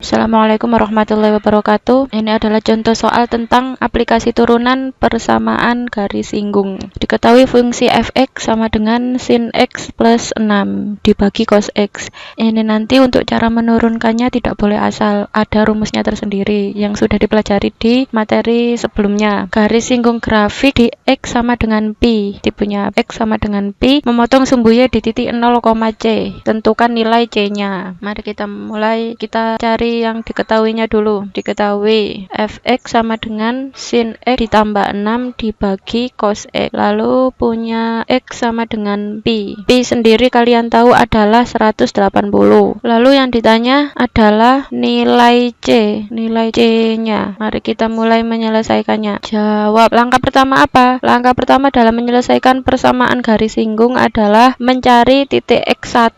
Assalamualaikum warahmatullahi wabarakatuh. Ini adalah contoh soal tentang aplikasi turunan persamaan garis singgung. Diketahui fungsi fx sama dengan sin x plus 6 dibagi cos x. Ini nanti untuk cara menurunkannya tidak boleh asal, ada rumusnya tersendiri yang sudah dipelajari di materi sebelumnya. Garis singgung grafik di x sama dengan pi, tipenya x sama dengan pi, memotong sumbu y di titik 0, c. Tentukan nilai c-nya. Mari kita mulai, kita cari yang diketahuinya dulu. Diketahui fx sama dengan sin x ditambah 6 dibagi cos x. Lalu punya x sama dengan pi. Pi sendiri kalian tahu adalah 180. Lalu yang ditanya adalah nilai c. Nilai c-nya. Mari kita mulai menyelesaikannya. Jawab. Langkah pertama apa? Langkah pertama dalam menyelesaikan persamaan garis singgung adalah mencari titik x1,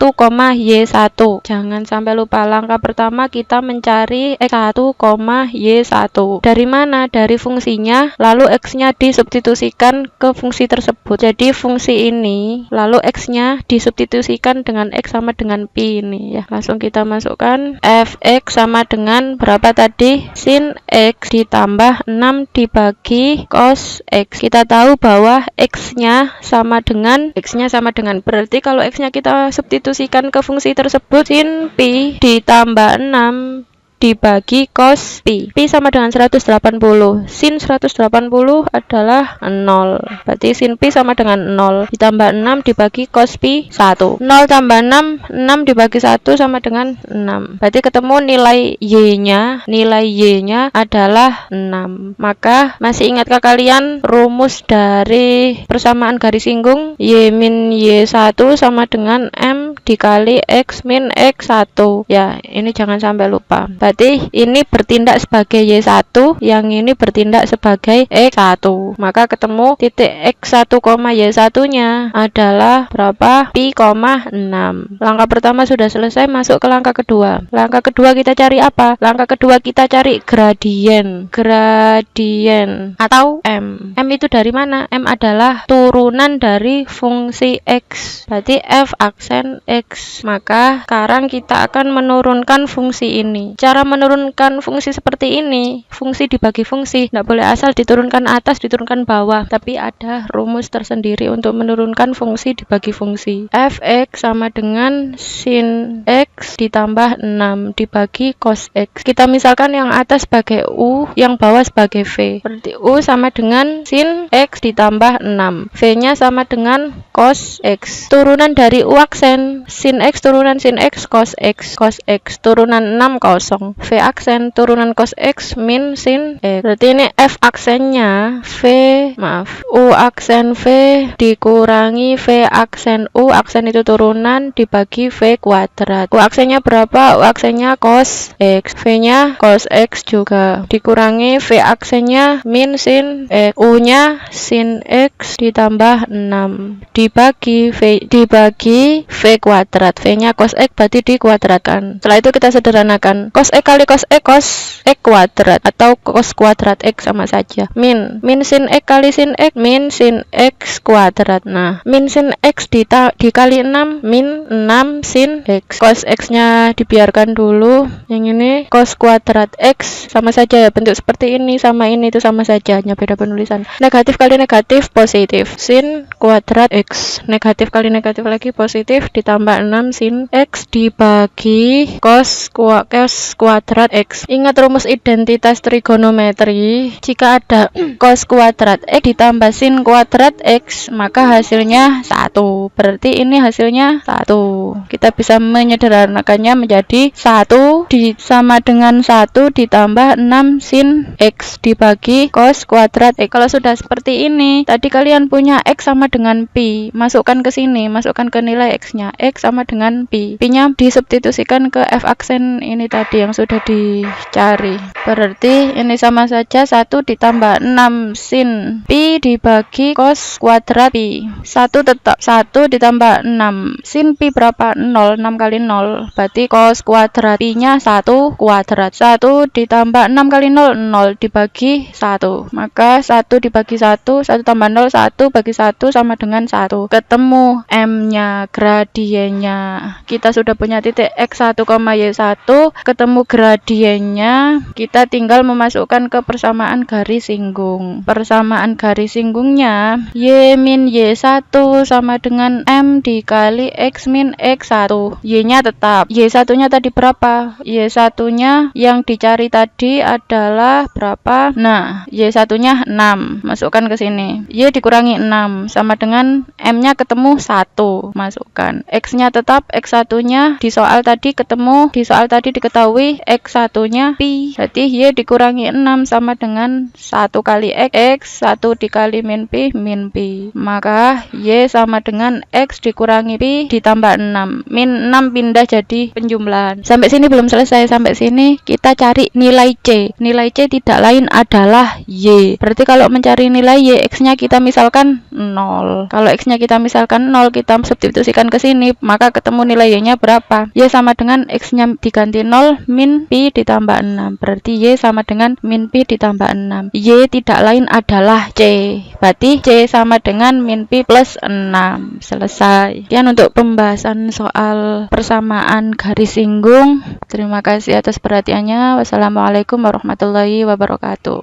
y1. Jangan sampai lupa, langkah pertama kita mencari x1, y1. Dari mana? Dari fungsinya, lalu x-nya disubstitusikan ke fungsi tersebut. Jadi fungsi ini, lalu x-nya disubstitusikan dengan x sama dengan pi ini ya. Langsung kita masukkan fx sama dengan berapa tadi? Sin x ditambah 6 dibagi cos x. Kita tahu bahwa x-nya sama dengan berarti kalau x-nya kita substitusikan ke fungsi tersebut, sin pi ditambah 6 dibagi cos pi. Pi sama dengan 180. Sin 180 adalah 0. Berarti sin pi sama dengan 0 ditambah 6 dibagi cos pi 1. 0 tambah 6, 6 dibagi 1 sama dengan 6. Berarti ketemu nilai y-nya. Nilai y-nya adalah 6. Maka masih ingatkah kalian rumus dari persamaan garis singgung? Y min y1 sama dengan m dikali x min x1. Ya, ini jangan sampai lupa. Berarti ini bertindak sebagai y1, yang ini bertindak sebagai x1. Maka ketemu titik x1, y1-nya adalah berapa? Pi, 6. Langkah pertama sudah selesai, masuk ke langkah kedua. Langkah kedua kita cari apa? Langkah kedua kita cari gradien. Gradien atau m. M itu dari mana? M adalah turunan dari fungsi x. Berarti f aksen x. Maka sekarang kita akan menurunkan fungsi ini. Cara menurunkan fungsi seperti ini, fungsi dibagi fungsi, tidak boleh asal diturunkan atas, diturunkan bawah, tapi ada rumus tersendiri untuk menurunkan fungsi dibagi fungsi. Fx sama dengan sin x ditambah 6 dibagi cos x. Kita misalkan yang atas sebagai u, yang bawah sebagai v. Berarti u sama dengan sin x ditambah 6. V-nya sama dengan cos x. Turunan dari u aksen, sin x turunan sin x, cos x. Cos x turunan 6 kosong. V aksen turunan cos x min sin x. Berarti ini f aksennya u aksen v dikurangi v aksen u. Aksen itu turunan dibagi v kuadrat. U aksennya berapa? U aksennya cos x. V nya cos x juga dikurangi v aksennya min sin x. U nya sin x ditambah 6 dibagi v kuadrat. V nya cos x berarti dikuadratkan. Setelah itu kita sederhanakan. Cos x kali cos x kuadrat atau cos kuadrat x sama saja. Min sin x kali sin x, min sin x kuadrat. Nah, min sin x dikali 6, min 6 sin x. Cos x-nya dibiarkan dulu. Yang ini cos kuadrat x sama saja ya, bentuk seperti ini sama ini itu sama saja, hanya beda penulisan. Negatif kali negatif positif. Sin kuadrat x. Negatif kali negatif lagi positif ditambah 6 sin x dibagi cos kuadrat x. Ingat rumus identitas trigonometri. Jika ada cos kuadrat x ditambah sin kuadrat x, maka hasilnya 1. Berarti ini hasilnya 1. Kita bisa menyederhanakannya menjadi 1 sama dengan 1 ditambah 6 sin x dibagi cos kuadrat x. Kalau sudah seperti ini, tadi kalian punya x sama dengan pi. Masukkan ke sini, masukkan ke nilai x-nya. X sama dengan pi. Pi-nya disubstitusikan ke f aksen ini tadi yang sudah dicari. Berarti ini sama saja 1 ditambah 6 sin pi dibagi cos kuadrat pi. 1 tetap 1 ditambah 6. Sin pi berapa? 0. 6 kali 0. Berarti cos kuadrat pi-nya 1 kuadrat. 1 ditambah 6 kali 0, 0 dibagi 1. Maka 1 dibagi 1, 1 tambah 0, 1 bagi 1 sama dengan 1. Ketemu m-nya, gradien gradiennya. Kita sudah punya titik X1, Y1, ketemu gradiennya, kita tinggal memasukkan ke persamaan garis singgung. Persamaan garis singgungnya Y min Y1 sama dengan M dikali X min X1. Y-nya tetap. Y1-nya tadi berapa? Y1-nya yang dicari tadi adalah berapa? Nah, Y1-nya 6. Masukkan ke sini. Y dikurangi 6 sama dengan M-nya ketemu 1. Masukkan. X-nya tetap, X1-nya di soal tadi diketahui X1-nya pi. Berarti Y dikurangi 6 sama dengan 1 kali X, 1 dikali min pi. Maka Y sama dengan X dikurangi pi ditambah 6. Min 6 pindah jadi penjumlahan. Sampai sini belum selesai. Sampai sini kita cari nilai C. Nilai C tidak lain adalah Y. Berarti kalau mencari nilai Y, X-nya kita misalkan 0. Kalau X-nya kita misalkan 0, kita substitusikan ke sini, maka ketemu nilai Y-nya berapa? Y sama dengan X-nya diganti 0 min pi ditambah 6. Berarti Y sama dengan min pi ditambah 6. Y tidak lain adalah C. Berarti C sama dengan min pi plus 6. Selesai. Sekian untuk pembahasan soal persamaan garis singgung. Terima kasih atas perhatiannya. Wassalamualaikum warahmatullahi wabarakatuh.